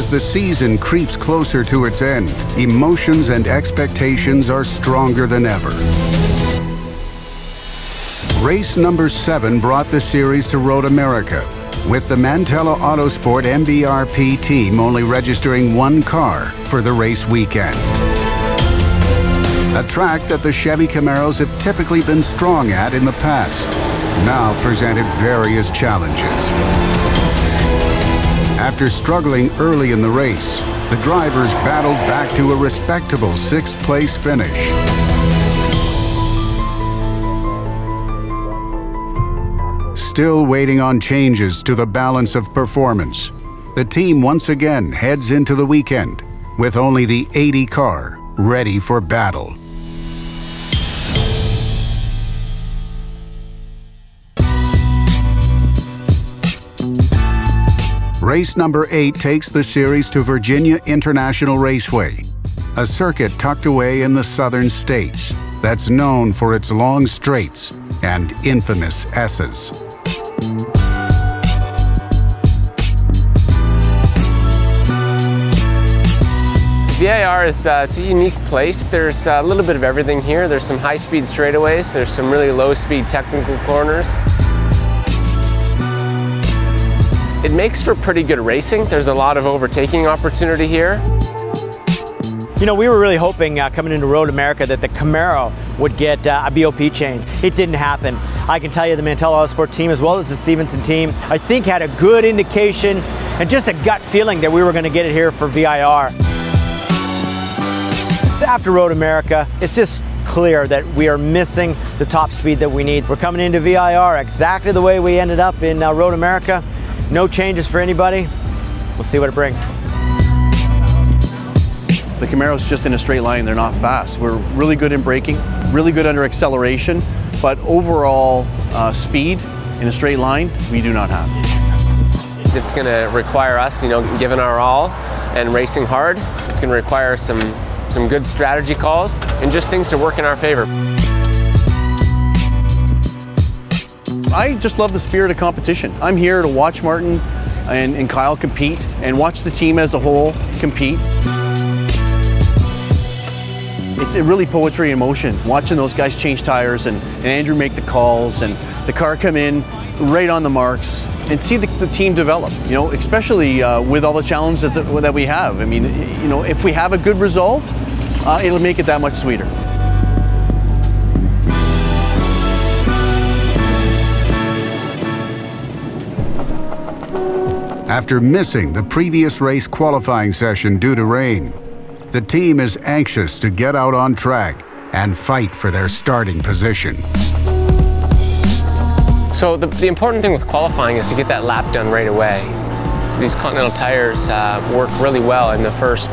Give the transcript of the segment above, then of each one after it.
As the season creeps closer to its end, emotions and expectations are stronger than ever. Race number 7 brought the series to Road America, with the Mantella Autosport MBRP team only registering 1 car for the race weekend. A track that the Chevy Camaros have typically been strong at in the past, now presented various challenges. After struggling early in the race, the drivers battled back to a respectable 6th-place finish. Still waiting on changes to the balance of performance, the team once again heads into the weekend with only the 80 car ready for battle. Race number 8 takes the series to Virginia International Raceway, a circuit tucked away in the southern states that's known for its long straights and infamous S's. VIR is it's a unique place. There's a little bit of everything here. There's some high-speed straightaways. There's some really low-speed technical corners. It makes for pretty good racing. There's a lot of overtaking opportunity here. You know, we were really hoping coming into Road America that the Camaro would get a BOP change. It didn't happen. I can tell you the Mantella Autosport team, as well as the Stevenson team, I think had a good indication and just a gut feeling that we were going to get it here for VIR. After Road America, it's just clear that we are missing the top speed that we need. We're coming into VIR exactly the way we ended up in Road America. No changes for anybody. We'll see what it brings. The Camaro's just in a straight line. They're not fast. We're really good in braking, really good under acceleration, but overall speed in a straight line, we do not have. It's going to require us, giving our all and racing hard. It's going to require some good strategy calls and just things to work in our favor. I just love the spirit of competition. I'm here to watch Martin and Kyle compete and watch the team as a whole compete. It's really poetry in motion, watching those guys change tires and Andrew make the calls and the car come in right on the marks and see the team develop, especially with all the challenges that we have. I mean, if we have a good result, it'll make it that much sweeter. After missing the previous race qualifying session due to rain, the team is anxious to get out on track and fight for their starting position. So the important thing with qualifying is to get that lap done right away. These Continental tires work really well in the first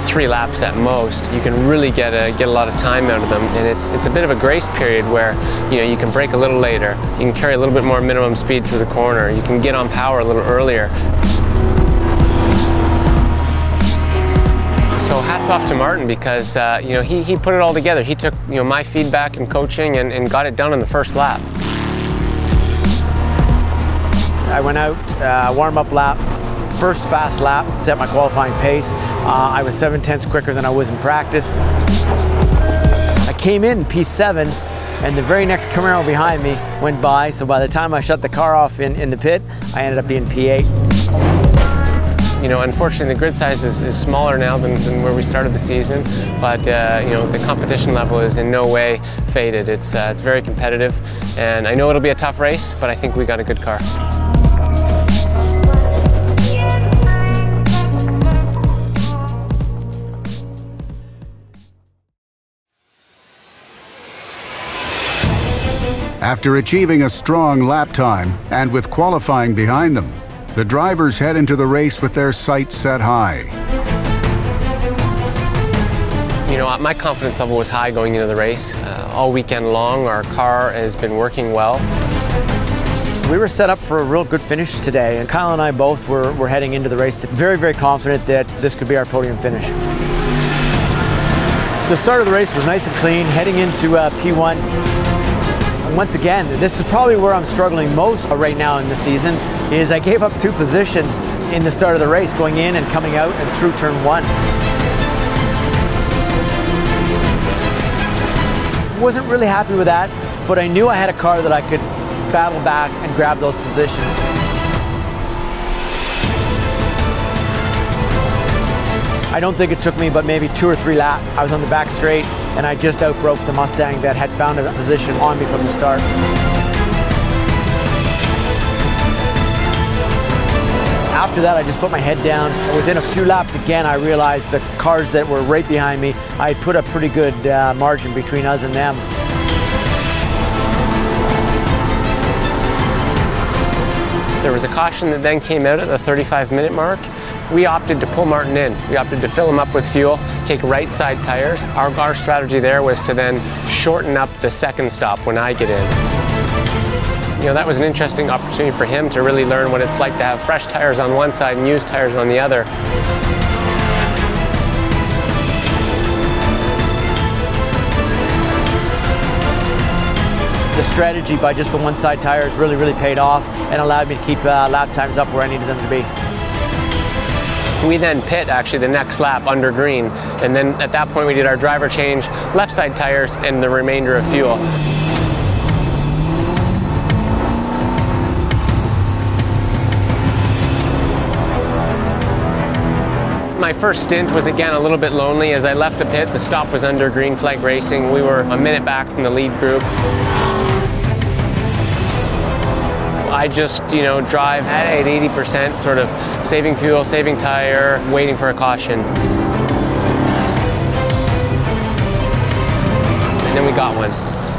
3 laps at most. You can really get a lot of time out of them, and it's a bit of a grace period where you can brake a little later, you can carry a little bit more minimum speed through the corner, you can get on power a little earlier. So hats off to Martin because he put it all together. He took my feedback and coaching and got it done in the first lap. I went out, warm-up lap, first fast lap, set my qualifying pace. I was 7/10 quicker than I was in practice. I came in P7 and the very next Camaro behind me went by, so by the time I shut the car off in the pit, I ended up being P8. Unfortunately the grid size is smaller now than where we started the season, but the competition level is in no way faded. It's very competitive, and I know it'll be a tough race, but I think we got a good car. After achieving a strong lap time and with qualifying behind them, the drivers head into the race with their sights set high. My confidence level was high going into the race. All weekend long, our car has been working well. We were set up for a real good finish today, and Kyle and I both were heading into the race very, very confident that this could be our podium finish. The start of the race was nice and clean, heading into P1. And once again, this is probably where I'm struggling most right now in the season, is I gave up 2 positions in the start of the race, going in and coming out and through turn 1. Wasn't really happy with that, but I knew I had a car that I could battle back and grab those positions. I don't think it took me but maybe 2 or 3 laps. I was on the back straight and I just outbroke the Mustang that had found a position on me from the start. After that, I just put my head down. And within a few laps again, I realized the cars that were right behind me, I put a pretty good margin between us and them. There was a caution that then came out at the 35-minute mark. We opted to pull Martin in. We opted to fill him up with fuel, take right side tires. Our strategy there was to then shorten up the second stop when I get in. You know, that was an interesting opportunity for him to really learn what it's like to have fresh tires on one side and used tires on the other. The strategy by just the one side tires really paid off and allowed me to keep lap times up where I needed them to be. We then pit actually the next lap under green, and then at that point we did our driver change, left side tires and the remainder of fuel. My first stint was again a little bit lonely. As I left the pit, the stop was under green flag racing. We were a minute back from the lead group. I just, drive at 80%, sort of saving fuel, saving tire, waiting for a caution. And then we got one,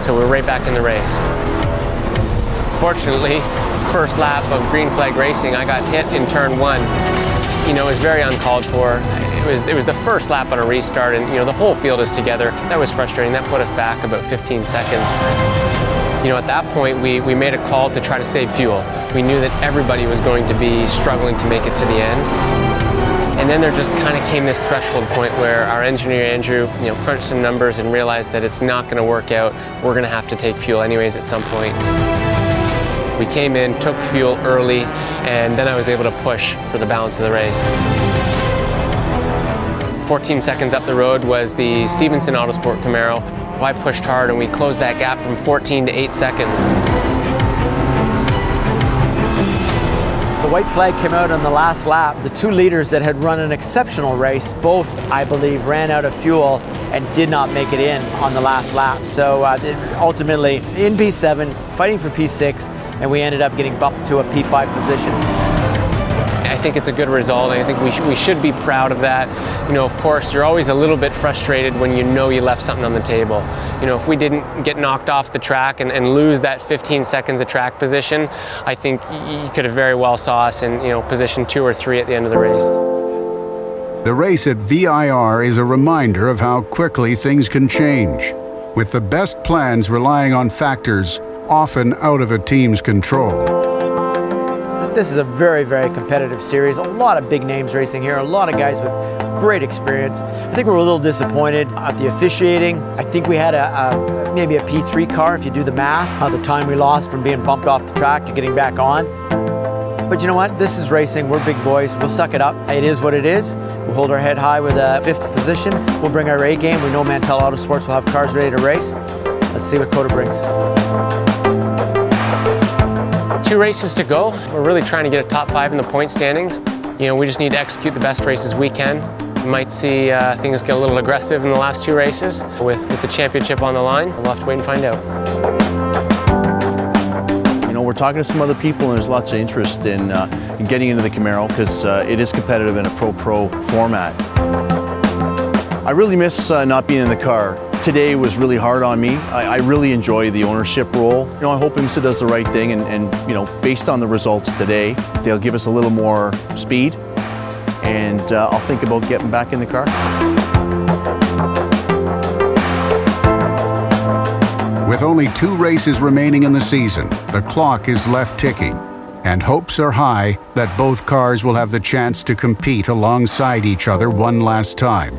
so we're right back in the race. Fortunately, first lap of green flag racing, I got hit in turn 1. It was very uncalled for. It was the first lap on a restart, and the whole field is together. That was frustrating. That put us back about 15 seconds. At that point, we made a call to try to save fuel. We knew that everybody was going to be struggling to make it to the end. And then there just kind of came this threshold point where our engineer, Andrew, crunched some numbers and realized that it's not going to work out. We're going to have to take fuel anyways at some point. We came in, took fuel early, and then I was able to push for the balance of the race. 14 seconds up the road was the Mantella Autosport Camaro. I pushed hard and we closed that gap from 14 to 8 seconds. The white flag came out on the last lap. The 2 leaders that had run an exceptional race, both, I believe, ran out of fuel and did not make it in on the last lap. So ultimately, in P7, fighting for P6, and we ended up getting bumped to a P5 position. I think it's a good result. I think we should be proud of that. Of course, you're always a little bit frustrated when you left something on the table. If we didn't get knocked off the track and lose that 15 seconds of track position, I think you could have very well saw us in position 2 or 3 at the end of the race. The race at VIR is a reminder of how quickly things can change, with the best plans relying on factors often out of a team's control. This is a very competitive series. A lot of big names racing here, a lot of guys with great experience. I think we're a little disappointed at the officiating. I think we had maybe a P3 car if you do the math, the time we lost from being bumped off the track to getting back on. But you know what? This is racing. We're big boys. We'll suck it up. It is what it is. We'll hold our head high with a 5th position. We'll bring our A game. We know Mantella Autosports will have cars ready to race. Let's see what COTA brings. 2 races to go. We're really trying to get a top 5 in the point standings. We just need to execute the best races we can. We might see things get a little aggressive in the last 2 races. With the championship on the line, we'll have to wait and find out. We're talking to some other people and there's lots of interest in getting into the Camaro because it is competitive in a pro format. I really miss not being in the car. Today was really hard on me. I really enjoy the ownership role. I hope IMSA does the right thing and based on the results today, they'll give us a little more speed and I'll think about getting back in the car. With only 2 races remaining in the season, the clock is left ticking, and hopes are high that both cars will have the chance to compete alongside each other one last time.